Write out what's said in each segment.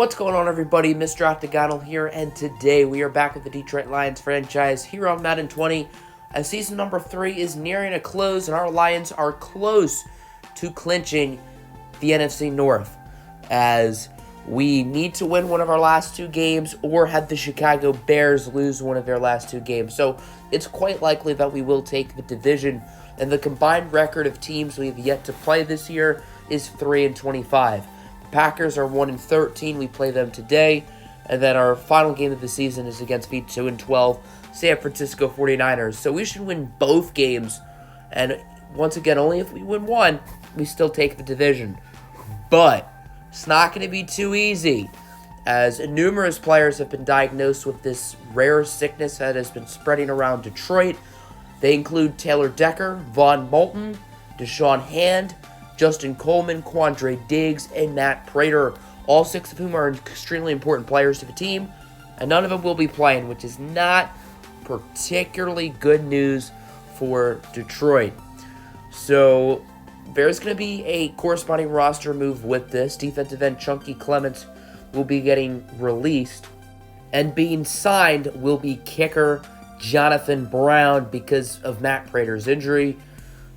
What's going on, everybody? Mr. Okudah here, and today we are back with the Detroit Lions franchise here on Madden 20 as season number 3 is nearing a close, and our Lions are close to clinching the NFC North as we need to win one of our last 2 games or have the Chicago Bears lose one of their last 2 games. So it's quite likely that we will take the division, and the combined record of teams we have yet to play this year is 3-25. Packers are 1-13. We play them today. And then our final game of the season is against the 2-12 San Francisco 49ers. So we should win both games. And once again, only if we win one, we still take the division. But it's not going to be too easy, as numerous players have been diagnosed with this rare sickness that has been spreading around Detroit. They include Taylor Decker, Von Moulton, Deshaun Hand, Justin Coleman, Quandre Diggs, and Matt Prater, all 6 of whom are extremely important players to the team, and none of them will be playing, which is not particularly good news for Detroit. So there's going to be a corresponding roster move with this. Defensive end Chunky Clements will be getting released, and signed will be kicker Jonathan Brown because of Matt Prater's injury.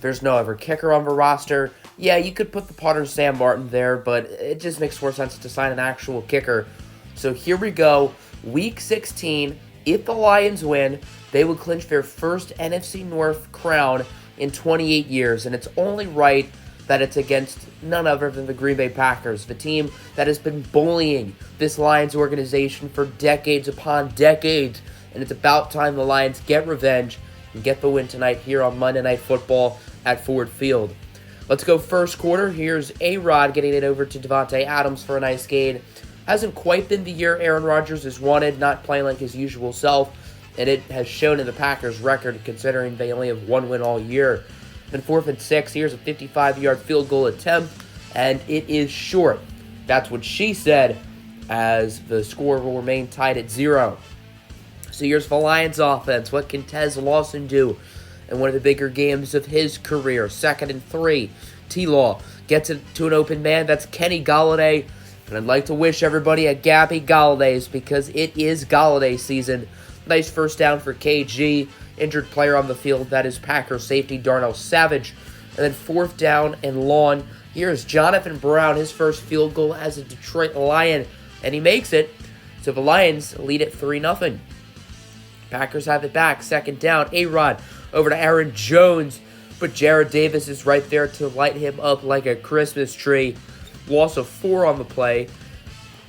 There's no other kicker on the roster. Yeah, you could put the punter Sam Martin there, but it just makes more sense to sign an actual kicker. So here we go. Week 16, if the Lions win, they would clinch their first NFC North crown in 28 years, and it's only right that it's against none other than the Green Bay Packers, the team that has been bullying this Lions organization for decades upon decades, and it's about time the Lions get revenge and get the win tonight here on Monday Night Football at Ford Field. Let's go first quarter. Here's A-Rod getting it over to Davante Adams for a nice gain. Hasn't quite been the year Aaron Rodgers has wanted, not playing like his usual self, and it has shown in the Packers' record considering they only have 1 win all year. Then 4th and 6, here's a 55-yard field goal attempt, and it is short. That's what she said, as the score will remain tied at 0. So here's the Lions offense. What can Tez Lawson do in one of the bigger games of his career? 2nd and 3. T-Law gets it to an open man. That's Kenny Golladay. And I'd like to wish everybody a Gappy Galladay because it is Galladay season. Nice first down for KG. Injured player on the field. That is Packers safety Darnell Savage. And then 4th down and long. Here's Jonathan Brown, his first field goal as a Detroit Lion. And he makes it. So the Lions lead it 3-0. Packers have it back. 2nd down. A-Rod over to Aaron Jones. But Jared Davis is right there to light him up like a Christmas tree. Loss of 4 on the play.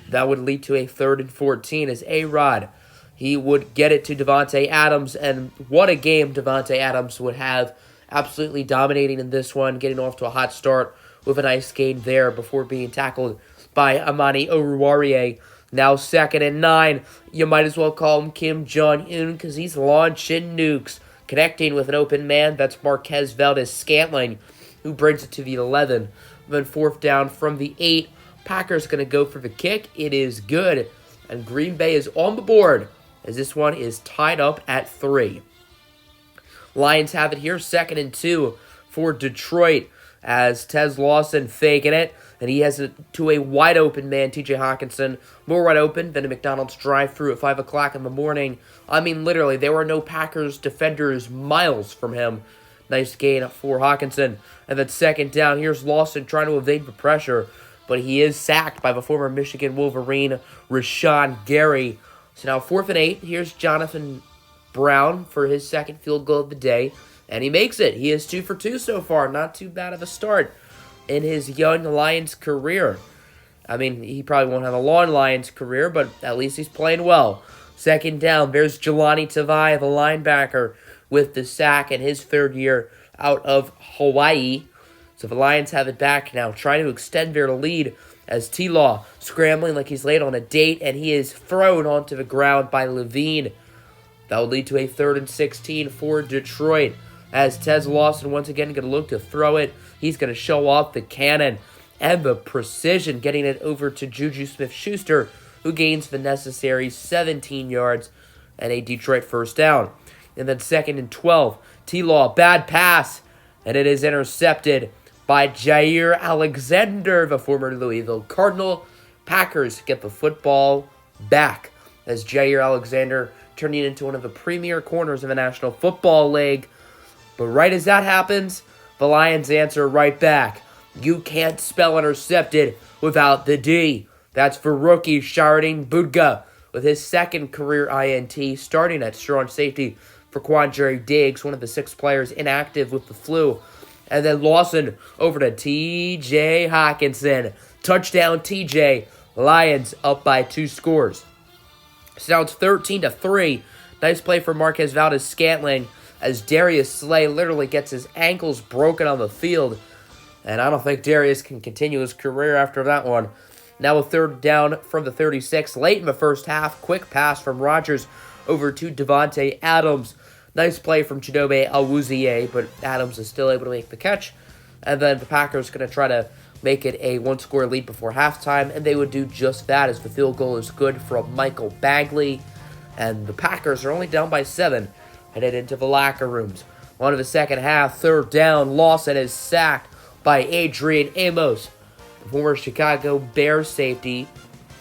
That would lead to a 3rd and 14 as A-Rod. He would get it to Davante Adams. And what a game Davante Adams would have. Absolutely dominating in this one. Getting off to a hot start with a nice gain there before being tackled by Amani Oruwariye. Now 2nd and 9. You might as well call him Kim Jong-un because he's launching nukes. Connecting with an open man. That's Marquez Valdez-Scantling who brings it to the 11. Then 4th down from the 8. Packers going to go for the kick. It is good. And Green Bay is on the board as this one is tied up at 3. Lions have it here. 2nd and 2 for Detroit as Tez Lawson faking it. And he has it to a wide open man, TJ Hawkinson. More wide open than a McDonald's drive-thru at 5 o'clock in the morning. I mean, literally, there were no Packers defenders miles from him. Nice gain for Hawkinson. And then 2nd down, here's Lawson trying to evade the pressure. But he is sacked by the former Michigan Wolverine, Rashawn Gary. So now 4th and 8, here's Jonathan Brown for his 2nd field goal of the day. And he makes it. He is 2 for 2 so far. Not too bad of a start in his young Lions career. I mean, he probably won't have a long Lions career, but at least he's playing well. 2nd down, there's Jelani Tavai, the linebacker, with the sack in his 3rd year out of Hawaii. So the Lions have it back now, trying to extend their lead as T-Law scrambling like he's late on a date, and he is thrown onto the ground by Levine. That will lead to a 3rd and 16 for Detroit as Tez Lawson once again going to look to throw it. He's going to show off the cannon and the precision, getting it over to Juju Smith-Schuster, who gains the necessary 17 yards and a Detroit first down. And then 2nd and 12, T-Law, bad pass, and it is intercepted by Jair Alexander, the former Louisville Cardinal, Packers get the football back as Jair Alexander turning into one of the premier corners in the National Football League. But right as that happens, the Lions answer right back. You can't spell intercepted without the D. That's for rookie Sharding Budga with his second career INT, starting at strong safety for Quandre Diggs, one of the 6 players inactive with the flu. And then Lawson over to T.J. Hawkinson. Touchdown TJ. Lions up by 2 scores. So now it's 13-3. Nice play for Marquez Valdes-Scantling as Darius Slay literally gets his ankles broken on the field. And I don't think Darius can continue his career after that one. Now a third down from the 36. Late in the first half, quick pass from Rodgers over to Devontae Adams. Nice play from Chidobe Awuzie, but Adams is still able to make the catch. And then the Packers going to try to make it a 1-score lead before halftime, and they would do just that as the field goal is good from Michael Bagley. And the Packers are only down by 7, headed into the locker rooms. On to the second half, third down, Lawson is sacked by Adrian Amos, the former Chicago Bears safety,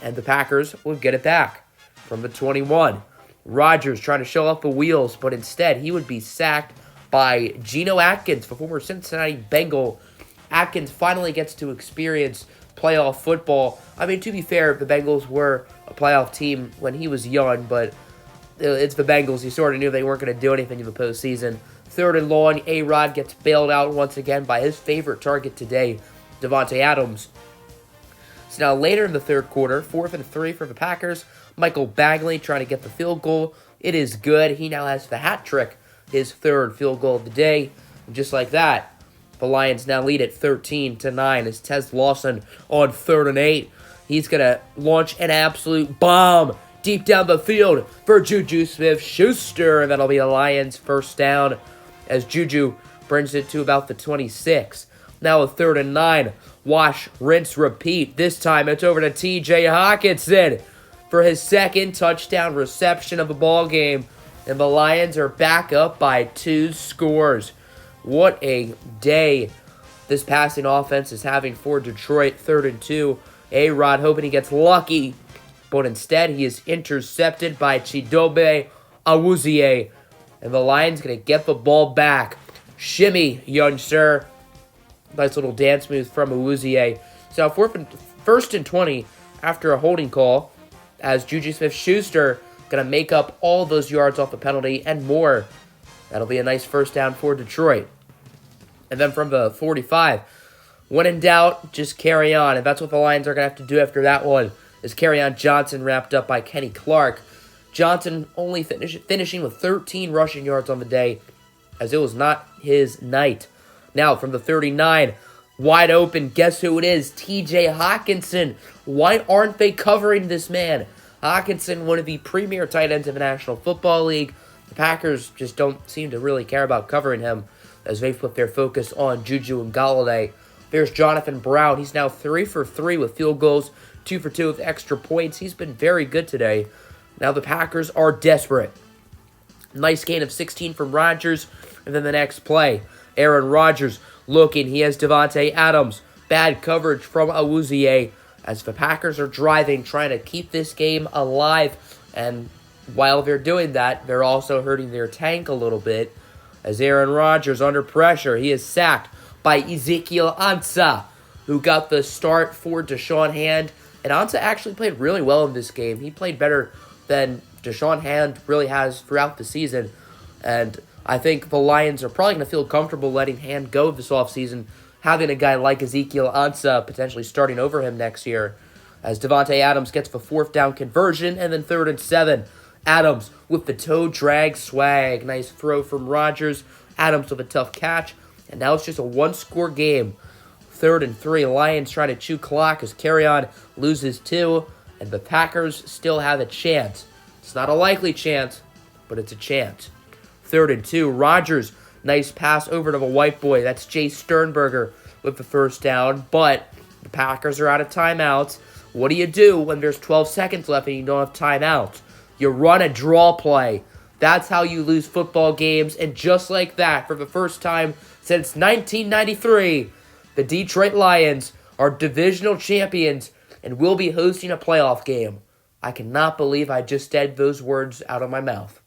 and the Packers will get it back from the 21. Rodgers trying to show off the wheels, but instead he would be sacked by Geno Atkins, the former Cincinnati Bengal. Atkins finally gets to experience playoff football. I mean, to be fair, the Bengals were a playoff team when he was young, but it's the Bengals. You sort of knew they weren't going to do anything in the postseason. Third and long, A-Rod gets bailed out once again by his favorite target today, Devontae Adams. So now later in the third quarter, 4th and 3 for the Packers. Michael Bagley trying to get the field goal. It is good. He now has the hat trick, his 3rd field goal of the day. And just like that, the Lions now lead at 13-9 as Tez Lawson on 3rd and 8. He's going to launch an absolute bomb deep down the field for Juju Smith-Schuster. And that'll be the Lions' first down as Juju brings it to about the 26. Now a 3rd and 9. Wash, rinse, repeat. This time it's over to T.J. Hawkinson for his 2nd touchdown reception of the ball game. And the Lions are back up by 2 scores. What a day this passing offense is having for Detroit. 3rd and 2. A-Rod hoping he gets lucky, but instead he is intercepted by Chidobe Awuzie. And the Lions going to get the ball back. Shimmy, young sir. Nice little dance move from Awuzie. So 1st and 20 after a holding call as Juju Smith-Schuster going to make up all those yards off the penalty and more. That'll be a nice first down for Detroit. And then from the 45, when in doubt, just carry on. And that's what the Lions are going to have to do after that one, is carry on. Johnson wrapped up by Kenny Clark. Johnson only finishing with 13 rushing yards on the day, as it was not his night. Now from the 39, wide open, guess who it is? T.J. Hawkinson. Why aren't they covering this man? Hawkinson, one of the premier tight ends of the National Football League. The Packers just don't seem to really care about covering him as they put their focus on Juju and Galladay. There's Jonathan Brown. He's now 3 for 3 with field goals, 2 for 2 with extra points. He's been very good today. Now the Packers are desperate. Nice gain of 16 from Rodgers. And then the next play, Aaron Rodgers looking. He has Devontae Adams. Bad coverage from Awuzie as the Packers are driving, trying to keep this game alive. And while they're doing that, they're also hurting their tank a little bit. As Aaron Rodgers under pressure, he is sacked by Ezekiel Ansah, who got the start for Deshaun Hand. And Ansah actually played really well in this game. He played better than Deshaun Hand really has throughout the season. And I think the Lions are probably going to feel comfortable letting Hand go this offseason, having a guy like Ezekiel Ansah potentially starting over him next year. As Devontae Adams gets the 4th down conversion, and then 3rd and 7. Adams with the toe drag swag. Nice throw from Rodgers. Adams with a tough catch. And now it's just a 1-score game. 3rd and 3. Lions trying to chew clock as Carrion loses 2. And the Packers still have a chance. It's not a likely chance, but it's a chance. 3rd and 2. Rodgers, nice pass over to the white boy. That's Jay Sternberger with the first down. But the Packers are out of timeouts. What do you do when there's 12 seconds left and you don't have timeouts? You run a draw play. That's how you lose football games. And just like that, for the first time since 1993, the Detroit Lions are divisional champions and will be hosting a playoff game. I cannot believe I just said those words out of my mouth.